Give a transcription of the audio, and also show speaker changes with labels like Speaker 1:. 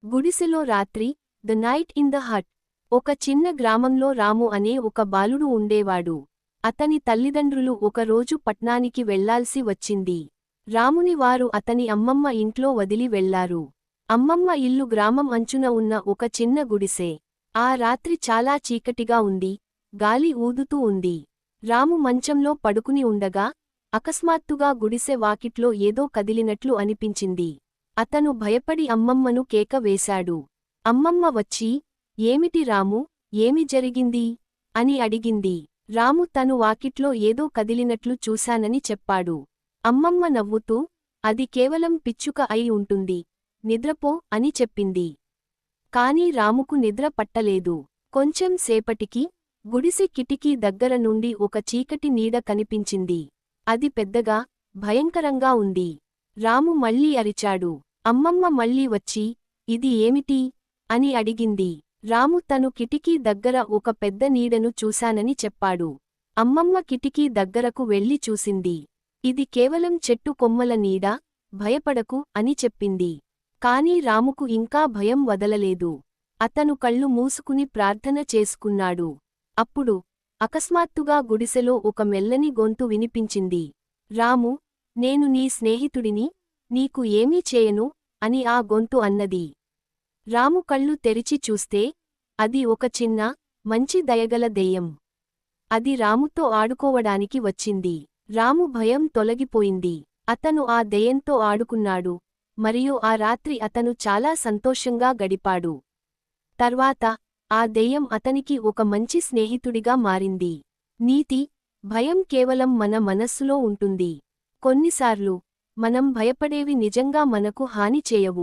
Speaker 1: గుడిసెలో రాత్రి the night in the hut. ఒక చిన్న గ్రామంలో రాము అనే ఒక బాలుడు ఉండేవాడు. అతని తల్లిదండ్రులు ఒకరోజు పట్నానికి వెళ్లాల్సి వచ్చింది. రాముని వారు అతని అమ్మమ్మ ఇంట్లో వదిలి వెళ్లారు. అమ్మమ్మ ఇల్లు గ్రామం అంచున ఉన్న ఒక చిన్న గుడిసె. ఆ రాత్రి చాలా చీకటిగా ఉంది, గాలి ఊదుతూ ఉంది. రాము మంచంలో పడుకుని ఉండగా అకస్మాత్తుగా గుడిసె వాకిట్లో ఏదో కదిలినట్లు అనిపించింది. అతను భయపడి అమ్మమ్మను కేక వేశాడు. అమ్మమ్మ వచ్చి, ఏమిటి రాము, ఏమి జరిగింది అని అడిగింది. రాము తను వాకిట్లో ఏదో కదిలినట్లు చూశానని చెప్పాడు. అమ్మమ్మ నవ్వుతూ, అది కేవలం పిచ్చుక అయి ఉంటుంది, నిద్రపో అని చెప్పింది. కాని రాముకు నిద్ర పట్టలేదు. కొంచెం సేపటికి గుడిసె కిటికీ దగ్గర నుండి ఒక చీకటి నీడ కనిపించింది. అది పెద్దగా, భయంకరంగా ఉంది. రాము మళ్ళీ అరిచాడు. అమ్మమ్మ మళ్ళీ వచ్చి, ఇది ఏమిటి అని అడిగింది. రాము తను కిటికీ దగ్గర ఒక పెద్ద నీడను చూశానని చెప్పాడు. అమ్మమ్మ కిటికీ దగ్గరకు వెళ్లి చూసింది. ఇది కేవలం చెట్టు కొమ్మల నీడ, భయపడకు అని చెప్పింది. కాని రాముకు ఇంకా భయం వదలలేదు. అతను కళ్ళు మూసుకుని ప్రార్థన చేసుకున్నాడు. అప్పుడు అకస్మాత్తుగా గుడిసెలో ఒక మెల్లని గొంతు వినిపించింది. రాము, నేను నీ స్నేహితుడిని, నీకు ఏమీ చేయను అని ఆ గొంతు అన్నది. రాము కళ్ళు తెరిచి చూస్తే అది ఒక చిన్న, మంచి దయగల దెయ్యం. అది రాముతో ఆడుకోవడానికి వచ్చింది. రాము భయం తొలగిపోయింది. అతను ఆ దెయ్యంతో ఆడుకున్నాడు, మరియు ఆ రాత్రి అతను చాలా సంతోషంగా గడిపాడు. తర్వాత ఆ దెయ్యం అతనికి ఒక మంచి స్నేహితుడిగా మారింది. నీతి: భయం కేవలం మన మనస్సులో ఉంటుంది. కొన్నిసార్లు మనం భయపడేవి నిజంగా మనకు హాని చేయవు.